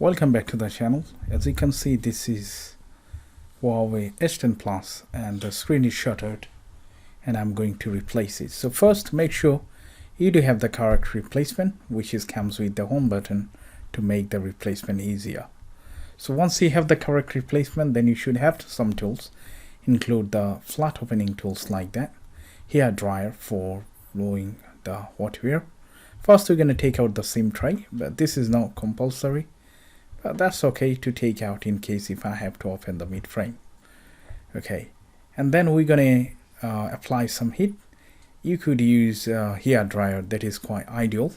Welcome back to the channel. As you can see, this is Huawei H10 Plus and the screen is shuttered and I'm going to replace it. So first, make sure you do have the correct replacement, which comes with the home button to make the replacement easier. So once you have the correct replacement, then you should have some tools, include the flat opening tools like that, hair dryer for blowing the hot air. First, we're going to take out the SIM tray, but this is not compulsory. But that's okay to take out in case if I have to open the mid frame. Okay, and then we're gonna apply some heat. You could use hair dryer, that is quite ideal,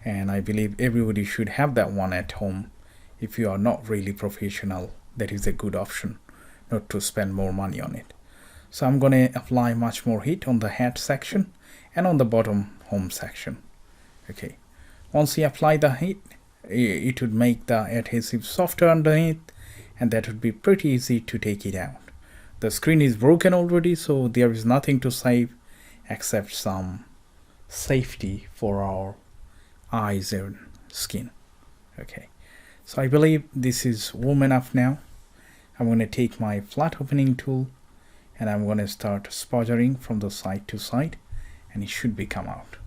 and I believe everybody should have that one at home. If you are not really professional, that is a good option, not to spend more money on it. So I'm gonna apply much more heat on the head section and on the bottom home section. Okay, once you apply the heat, it would make the adhesive softer underneath, and that would be pretty easy to take it out. The screen is broken already, so there is nothing to save except some safety for our eyes and skin. Okay, so I believe this is warm enough now. I'm going to take my flat opening tool and I'm going to start sputtering from the side to side, and it should be come out.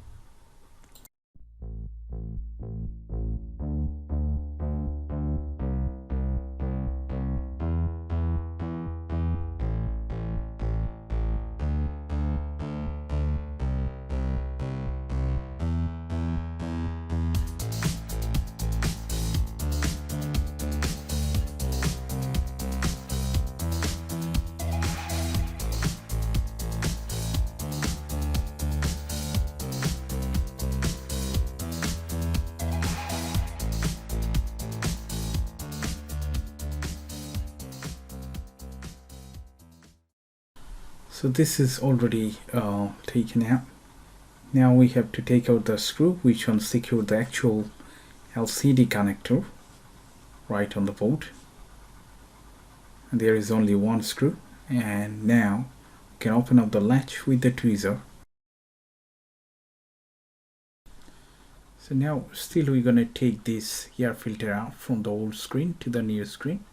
So this is already taken out. Now we have to take out the screw which will secure the actual LCD connector right on the board. And there is only one screw, and now we can open up the latch with the tweezer. So now still we're going to take this air filter out from the old screen to the new screen,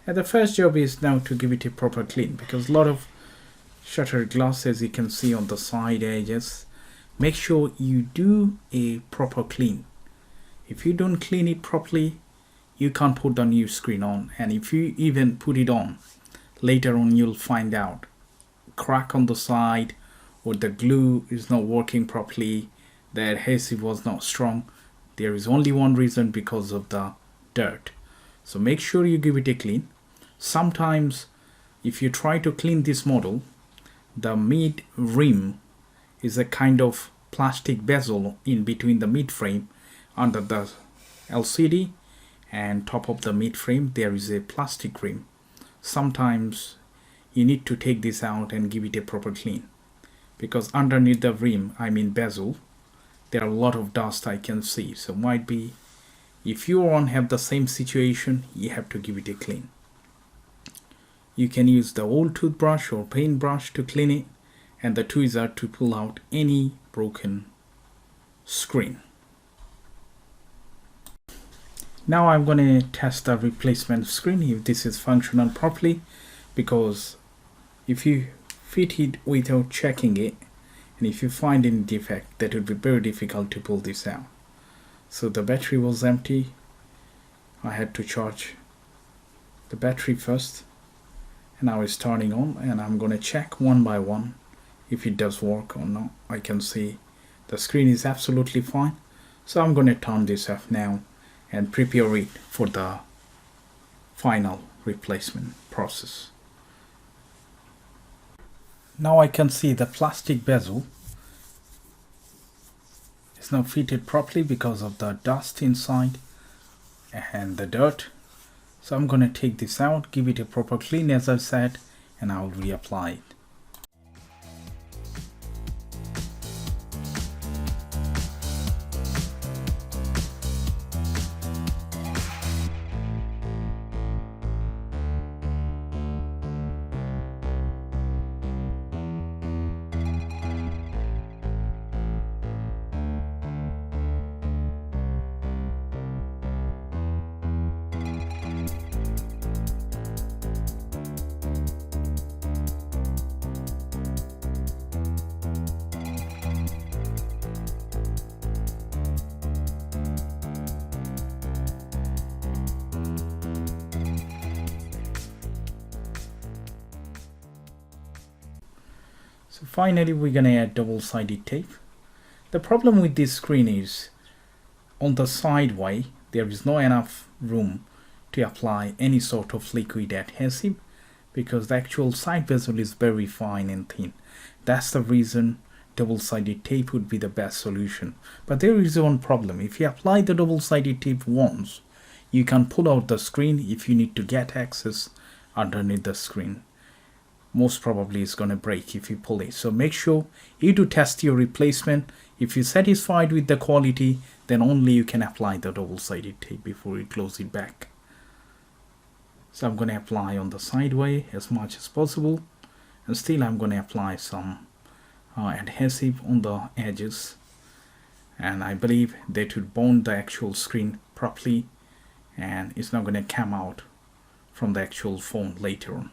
and the first job is now to give it a proper clean, because a lot of shutter glass, as you can see on the side edges. Make sure you do a proper clean. If you don't clean it properly, you can't put the new screen on, and if you even put it on, later on you'll find out crack on the side, or the glue is not working properly, the adhesive was not strong. There is only one reason: because of the dirt. So make sure you give it a clean. Sometimes if you try to clean this model, the mid rim is a kind of plastic bezel in between the mid frame. Under the LCD and top of the mid frame, there is a plastic rim. Sometimes you need to take this out and give it a proper clean, because underneath the rim, I mean bezel, there are a lot of dust I can see. So might be, if you won't have the same situation, you have to give it a clean. You can use the old toothbrush or paintbrush to clean it, and the tweezer to pull out any broken screen. Now I'm going to test the replacement screen if this is functional properly, because if you fit it without checking it, and if you find any defect, that would be very difficult to pull this out. So the battery was empty. I had to charge the battery first. And now it's turning on, and I'm going to check one by one if it does work or not. I can see the screen is absolutely fine. So I'm going to turn this off now and prepare it for the final replacement process. Now I can see the plastic bezel is not fitted properly because of the dust inside and the dirt. So I'm going to take this out, give it a proper clean as I said, and I'll reapply it. So finally we're gonna add double-sided tape. The problem with this screen is on the side way there is no enough room to apply any sort of liquid adhesive because the actual side bezel is very fine and thin. That's the reason double-sided tape would be the best solution. But there is one problem. If you apply the double-sided tape once, you can pull out the screen if you need to get access underneath the screen. Most probably it's going to break if you pull it. So make sure you do test your replacement. If you're satisfied with the quality, then only you can apply the double-sided tape before you close it back. So I'm going to apply on the sideway as much as possible, and still I'm going to apply some adhesive on the edges, and I believe that would bond the actual screen properly and it's not going to come out from the actual phone later on.